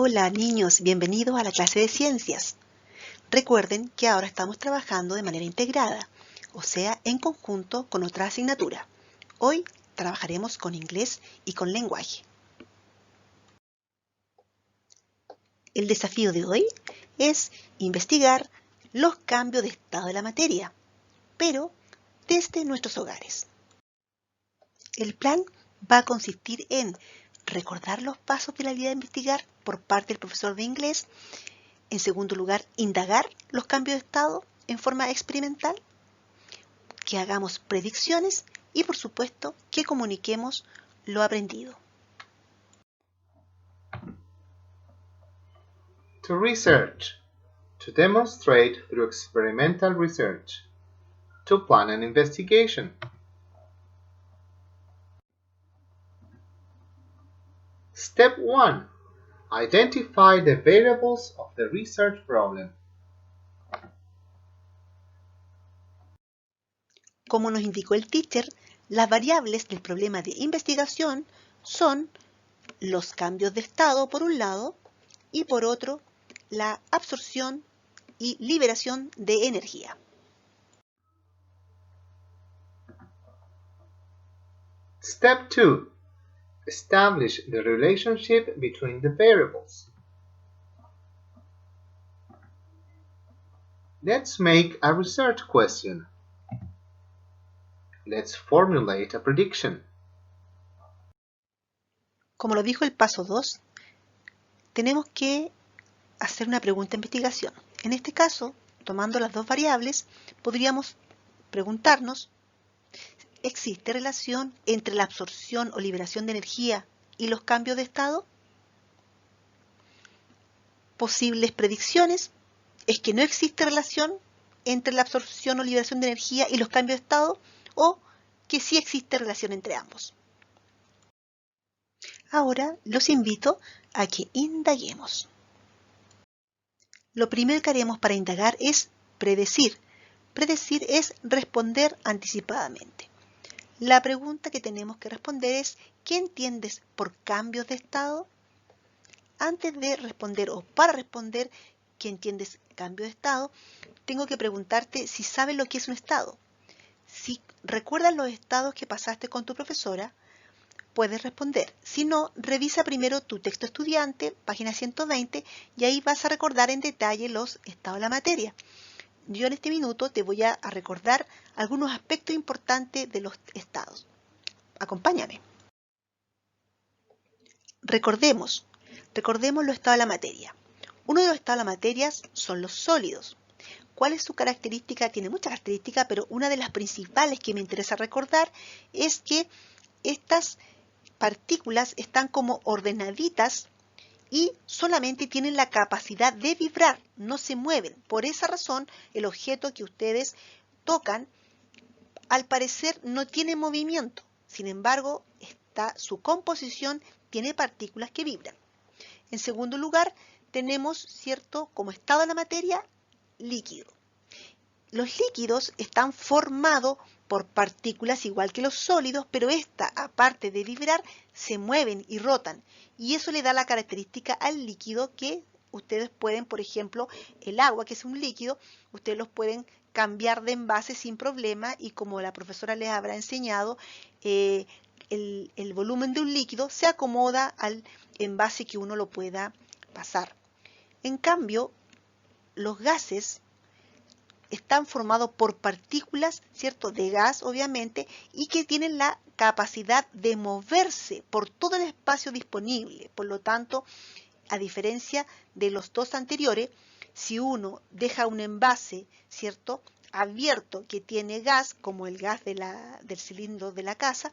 Hola niños, bienvenidos a la clase de ciencias. Recuerden que ahora estamos trabajando de manera integrada, o sea, en conjunto con otra asignatura. Hoy trabajaremos con inglés y con lenguaje. El desafío de hoy es investigar los cambios de estado de la materia, pero desde nuestros hogares. El plan va a consistir en recordar los pasos de la vida de investigar por parte del profesor de inglés. En segundo lugar, indagar los cambios de estado en forma experimental, que hagamos predicciones y, por supuesto, que comuniquemos lo aprendido. To research. To demonstrate through experimental research. To plan an investigation. Step 1. Identify the variables of the research problem. Como nos indicó el teacher, las variables del problema de investigación son los cambios de estado por un lado y por otro la absorción y liberación de energía. Step 2. Establish the relationship between the variables. Let's make a research question. Let's formulate a prediction. Como lo dijo el paso 2, tenemos que hacer una pregunta de investigación. En este caso, tomando las dos variables, podríamos preguntarnos: ¿existe relación entre la absorción o liberación de energía y los cambios de estado? Posibles predicciones es que no existe relación entre la absorción o liberación de energía y los cambios de estado, o que sí existe relación entre ambos. Ahora los invito a que indaguemos. Lo primero que haremos para indagar es predecir. Predecir es responder anticipadamente. La pregunta que tenemos que responder es: ¿qué entiendes por cambios de estado? Antes de responder o para responder ¿qué entiendes cambio de estado?, tengo que preguntarte si sabes lo que es un estado. Si recuerdas los estados que pasaste con tu profesora, puedes responder. Si no, revisa primero tu texto estudiante, página 120, y ahí vas a recordar en detalle los estados de la materia. Yo en este minuto te voy a recordar algunos aspectos importantes de los estados. Acompáñame. Recordemos los estados de la materia. Uno de los estados de la materia son los sólidos. ¿Cuál es su característica? Tiene muchas características, pero una de las principales que me interesa recordar es que estas partículas están como ordenaditas y solamente tienen la capacidad de vibrar, no se mueven. Por esa razón, el objeto que ustedes tocan, al parecer, no tiene movimiento. Sin embargo, su composición tiene partículas que vibran. En segundo lugar, tenemos, ¿cierto?, como estado de la materia, líquido. Los líquidos están formados por partículas igual que los sólidos, pero esta, aparte de vibrar, se mueven y rotan. Y eso le da la característica al líquido que ustedes pueden, por ejemplo, el agua, que es un líquido, ustedes los pueden cambiar de envase sin problema, y como la profesora les habrá enseñado, el volumen de un líquido se acomoda al envase que uno lo pueda pasar. En cambio, los gases están formados por partículas, ¿cierto?, de gas, obviamente, y que tienen la capacidad de moverse por todo el espacio disponible. Por lo tanto, a diferencia de los dos anteriores, si uno deja un envase, ¿cierto?, abierto que tiene gas, como el gas del cilindro de la casa,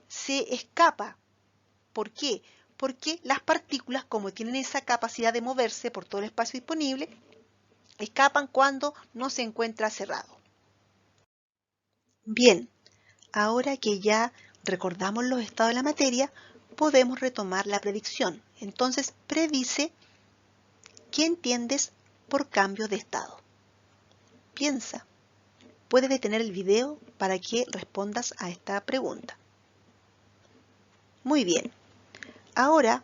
se escapa. ¿Por qué? Porque las partículas, como tienen esa capacidad de moverse por todo el espacio disponible, escapan cuando no se encuentra cerrado. Bien, ahora que ya recordamos los estados de la materia, podemos retomar la predicción. Entonces, predice qué entiendes por cambio de estado. Piensa. Puedes detener el video para que respondas a esta pregunta. Muy bien. Ahora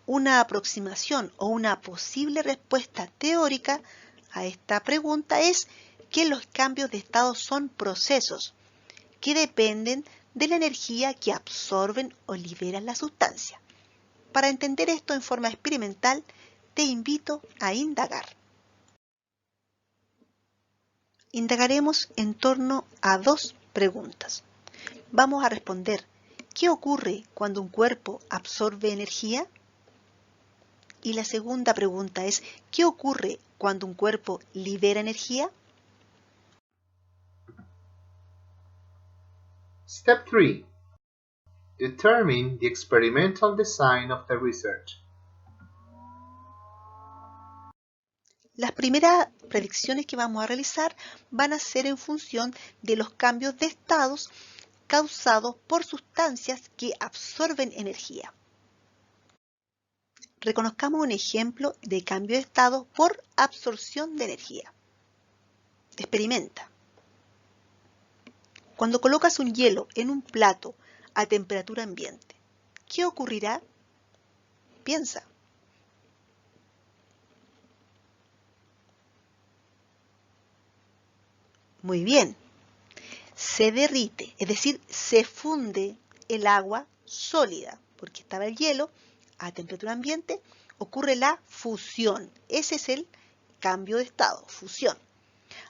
Una aproximación o una posible respuesta teórica a esta pregunta es que los cambios de estado son procesos que dependen de la energía que absorben o liberan la sustancia. Para entender esto en forma experimental, te invito a indagar. Indagaremos en torno a dos preguntas. Vamos a responder, ¿qué ocurre cuando un cuerpo absorbe energía? Y la segunda pregunta es, ¿qué ocurre cuando un cuerpo libera energía? Step 3. Determine the experimental design of the research. Las primeras predicciones que vamos a realizar van a ser en función de los cambios de estados causados por sustancias que absorben energía. Reconozcamos un ejemplo de cambio de estado por absorción de energía. Experimenta. Cuando colocas un hielo en un plato a temperatura ambiente, ¿qué ocurrirá? Piensa. Muy bien. Se derrite, es decir, se funde el agua sólida, porque estaba el hielo a temperatura ambiente, ocurre la fusión. Ese es el cambio de estado, fusión.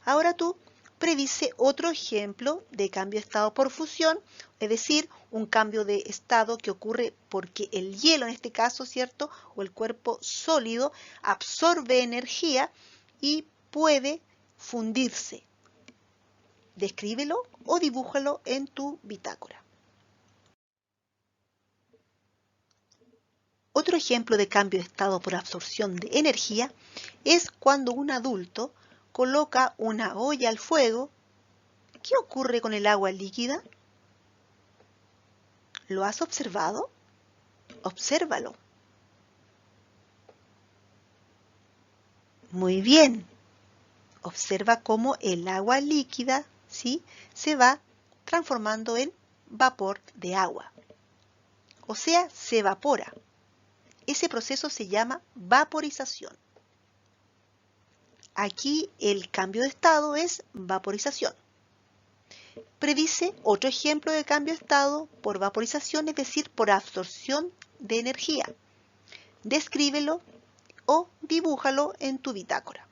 Ahora tú predice otro ejemplo de cambio de estado por fusión, es decir, un cambio de estado que ocurre porque el hielo en este caso, ¿cierto? O el cuerpo sólido absorbe energía y puede fundirse. Descríbelo o dibújalo en tu bitácora. Otro ejemplo de cambio de estado por absorción de energía es cuando un adulto coloca una olla al fuego. ¿Qué ocurre con el agua líquida? ¿Lo has observado? Obsérvalo. Muy bien. Observa cómo el agua líquida, ¿sí?, se va transformando en vapor de agua. O sea, se evapora. Ese proceso se llama vaporización. Aquí el cambio de estado es vaporización. Predice otro ejemplo de cambio de estado por vaporización, es decir, por absorción de energía. Descríbelo o dibújalo en tu bitácora.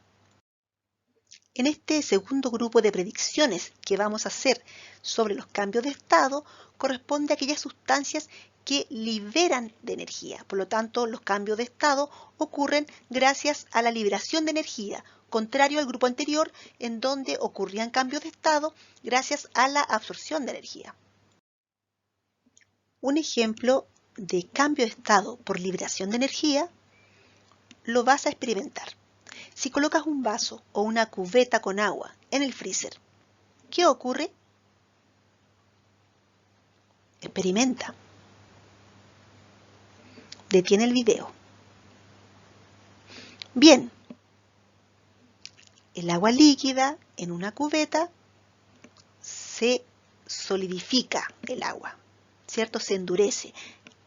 En este segundo grupo de predicciones que vamos a hacer sobre los cambios de estado, corresponde a aquellas sustancias que liberan de energía. Por lo tanto, los cambios de estado ocurren gracias a la liberación de energía, contrario al grupo anterior, en donde ocurrían cambios de estado gracias a la absorción de energía. Un ejemplo de cambio de estado por liberación de energía lo vas a experimentar. Si colocas un vaso o una cubeta con agua en el freezer, ¿qué ocurre? Experimenta. Detiene el video. Bien, el agua líquida en una cubeta se solidifica el agua, ¿cierto? Se endurece.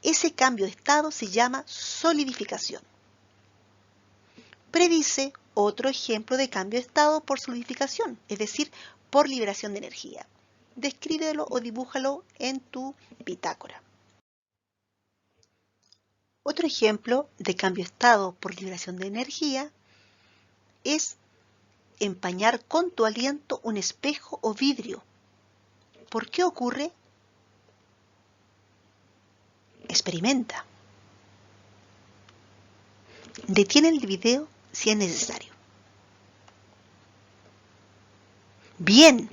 Ese cambio de estado se llama solidificación. Predice otro ejemplo de cambio de estado por solidificación, es decir, por liberación de energía. Descríbelo o dibújalo en tu bitácora. Otro ejemplo de cambio de estado por liberación de energía es empañar con tu aliento un espejo o vidrio. ¿Por qué ocurre? Experimenta. Detiene el video si es necesario. Bien,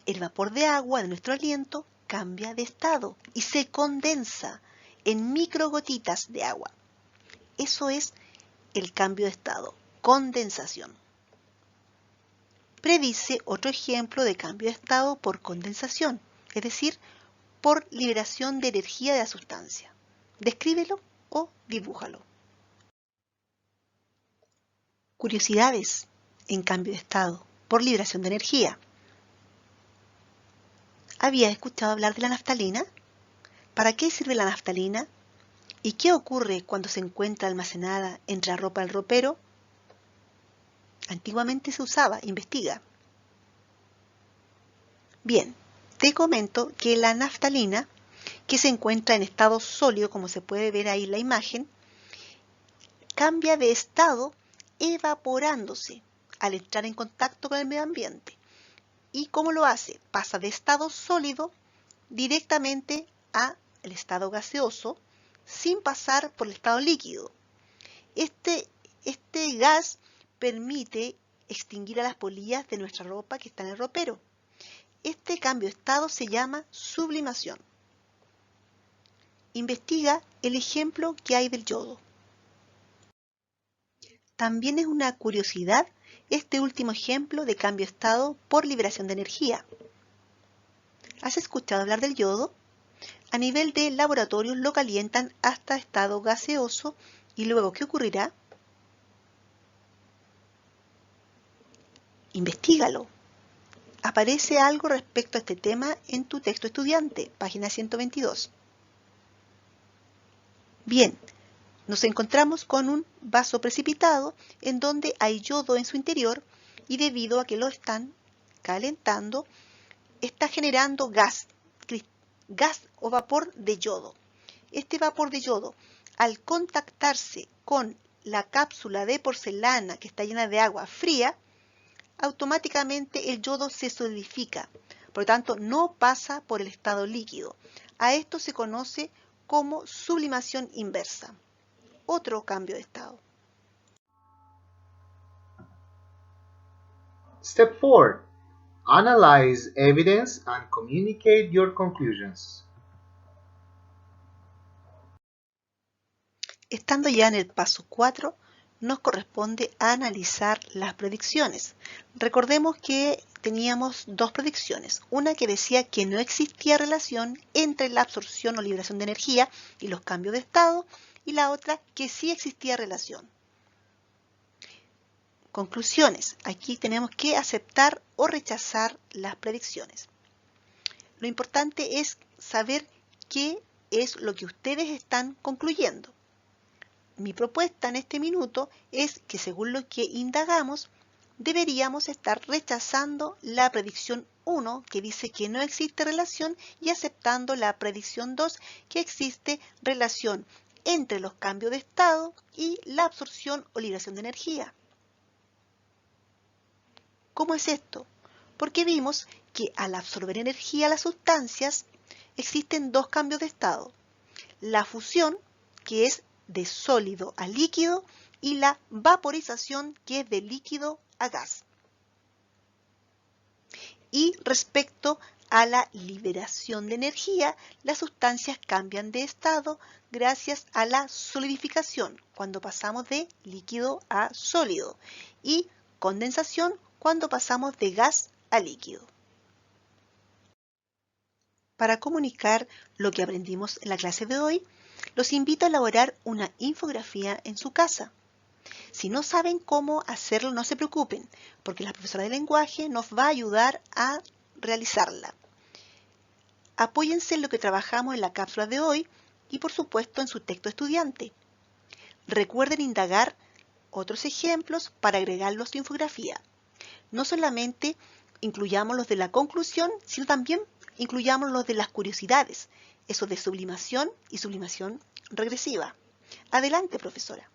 el vapor de agua de nuestro aliento cambia de estado y se condensa en microgotitas de agua. Eso es el cambio de estado, condensación. Predice otro ejemplo de cambio de estado por condensación, es decir, por liberación de energía de la sustancia. Descríbelo o dibújalo. Curiosidades en cambio de estado por liberación de energía. ¿Habías escuchado hablar de la naftalina? ¿Para qué sirve la naftalina? ¿Y qué ocurre cuando se encuentra almacenada entre la ropa del ropero? Antiguamente se usaba, investiga. Bien, te comento que la naftalina, que se encuentra en estado sólido, como se puede ver ahí en la imagen, cambia de estado evaporándose al entrar en contacto con el medio ambiente. ¿Y cómo lo hace? Pasa de estado sólido directamente al estado gaseoso sin pasar por el estado líquido. Este gas permite extinguir a las polillas de nuestra ropa que está en el ropero. Este cambio de estado se llama sublimación. Investiga el ejemplo que hay del yodo. También es una curiosidad este último ejemplo de cambio de estado por liberación de energía. ¿Has escuchado hablar del yodo? A nivel de laboratorios lo calientan hasta estado gaseoso y luego ¿qué ocurrirá? Investígalo. Aparece algo respecto a este tema en tu texto estudiante, página 122. Bien, nos encontramos con un vaso precipitado en donde hay yodo en su interior y debido a que lo están calentando, está generando gas o vapor de yodo. Este vapor de yodo, al contactarse con la cápsula de porcelana que está llena de agua fría, automáticamente el yodo se solidifica, por lo tanto no pasa por el estado líquido. A esto se conoce como sublimación inversa. Otro cambio de estado. Step 4. Analyze evidence and communicate your conclusions. Estando ya en el paso 4, nos corresponde analizar las predicciones. Recordemos que teníamos dos predicciones. Una que decía que no existía relación entre la absorción o liberación de energía y los cambios de estado, y la otra que sí existía relación. Conclusiones. Aquí tenemos que aceptar o rechazar las predicciones. Lo importante es saber qué es lo que ustedes están concluyendo. Mi propuesta en este minuto es que según lo que indagamos, deberíamos estar rechazando la predicción 1, que dice que no existe relación, y aceptando la predicción 2, que existe relación entre los cambios de estado y la absorción o liberación de energía. ¿Cómo es esto? Porque vimos que al absorber energía las sustancias existen dos cambios de estado. La fusión, que es de sólido a líquido, y la vaporización, que es de líquido a gas. Y respecto a la liberación de energía, las sustancias cambian de estado gracias a la solidificación, cuando pasamos de líquido a sólido, y condensación, cuando pasamos de gas a líquido. Para comunicar lo que aprendimos en la clase de hoy, los invito a elaborar una infografía en su casa. Si no saben cómo hacerlo, no se preocupen, porque la profesora de lenguaje nos va a ayudar a realizarla. Apóyense en lo que trabajamos en la cápsula de hoy y, por supuesto, en su texto estudiante. Recuerden indagar otros ejemplos para agregarlos a su infografía. No solamente incluyamos los de la conclusión, sino también incluyamos los de las curiosidades, eso de sublimación y sublimación regresiva. Adelante, profesora.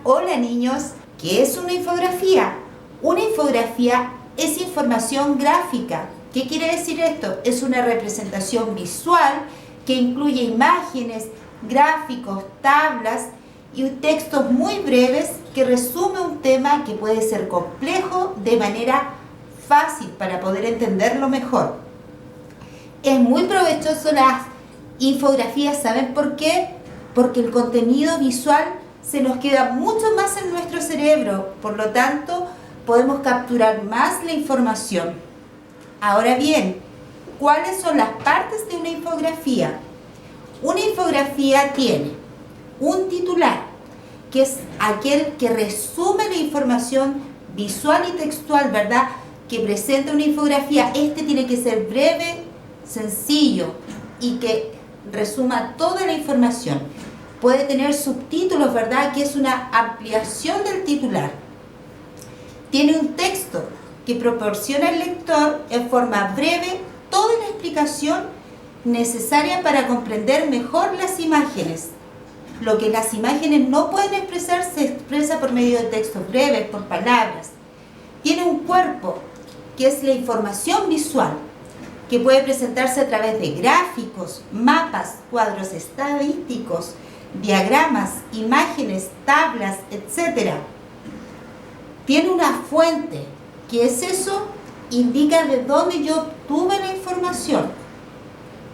Hola niños, ¿qué es una infografía? Una infografía es información gráfica. ¿Qué quiere decir esto? Es una representación visual que incluye imágenes, gráficos, tablas y textos muy breves que resume un tema que puede ser complejo de manera fácil para poder entenderlo mejor. Es muy provechoso las infografías, ¿saben por qué? Porque el contenido visual se nos queda mucho más en nuestro cerebro, por lo tanto podemos capturar más la información. Ahora bien, ¿cuáles son las partes de una infografía? Una infografía tiene un titular, que es aquel que resume la información visual y textual, ¿verdad?, que presenta una infografía. Este tiene que ser breve, sencillo y que resuma toda la información. Puede tener subtítulos, ¿verdad? Que es una ampliación del titular. Tiene un texto que proporciona al lector en forma breve toda la explicación necesaria para comprender mejor las imágenes. Lo que las imágenes no pueden expresar se expresa por medio de textos breves, por palabras. Tiene un cuerpo, que es la información visual, que puede presentarse a través de gráficos, mapas, cuadros estadísticos, diagramas, imágenes, tablas, etc. Tiene una fuente, que es eso, indica de dónde yo obtuve la información.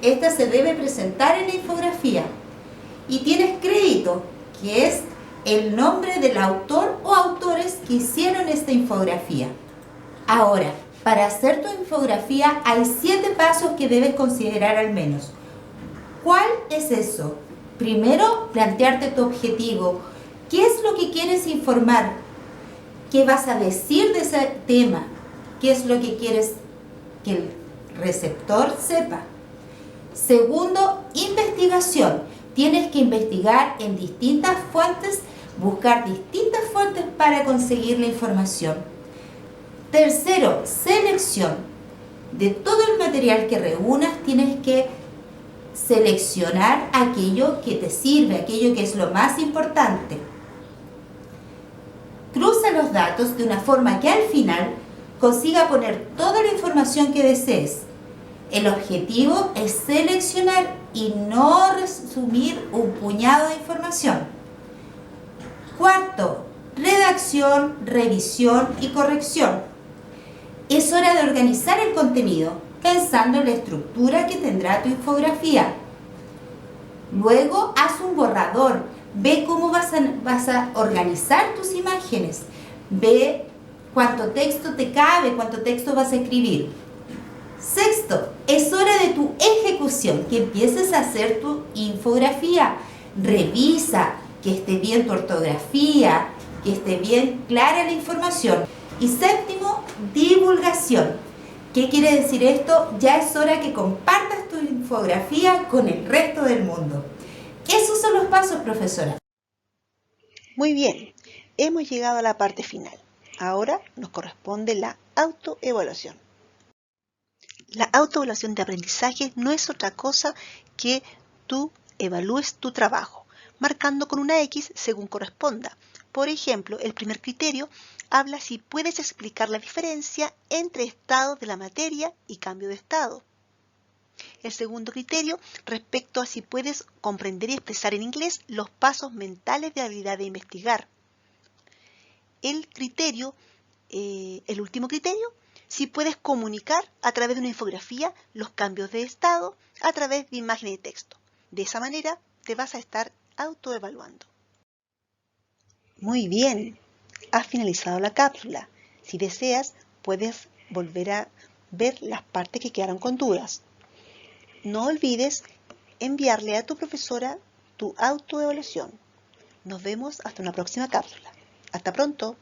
Esta se debe presentar en la infografía. Y tienes crédito, que es el nombre del autor o autores que hicieron esta infografía. Ahora, para hacer tu infografía hay 7 pasos que debes considerar al menos. ¿Cuál es eso? Primero, plantearte tu objetivo. ¿Qué es lo que quieres informar? ¿Qué vas a decir de ese tema? ¿Qué es lo que quieres que el receptor sepa? Segundo, investigación. Tienes que investigar en distintas fuentes, buscar distintas fuentes para conseguir la información. Tercero, selección. De todo el material que reúnas, tienes que seleccionar aquello que te sirve, aquello que es lo más importante. Cruza los datos de una forma que al final consiga poner toda la información que desees. El objetivo es seleccionar y no resumir un puñado de información. Cuarto, redacción, revisión y corrección. Es hora de organizar el contenido, pensando en la estructura que tendrá tu infografía. Luego, haz un borrador. Ve cómo vas a organizar tus imágenes. Ve cuánto texto te cabe, cuánto texto vas a escribir. Sexto, es hora de tu ejecución, que empieces a hacer tu infografía. Revisa que esté bien tu ortografía, que esté bien clara la información. Y séptimo, divulgación. ¿Qué quiere decir esto? Ya es hora que compartas tu infografía con el resto del mundo. Esos son los pasos, profesora. Muy bien, hemos llegado a la parte final. Ahora nos corresponde la autoevaluación. La autoevaluación de aprendizaje no es otra cosa que tú evalúes tu trabajo, marcando con una X según corresponda. Por ejemplo, el primer criterio habla si puedes explicar la diferencia entre estado de la materia y cambio de estado. El segundo criterio, respecto a si puedes comprender y expresar en inglés los pasos mentales de la habilidad de investigar. El último criterio, si puedes comunicar a través de una infografía los cambios de estado a través de imágenes y texto. De esa manera te vas a estar autoevaluando. Muy bien, has finalizado la cápsula. Si deseas, puedes volver a ver las partes que quedaron con dudas. No olvides enviarle a tu profesora tu autoevaluación. Nos vemos hasta una próxima cápsula. Hasta pronto.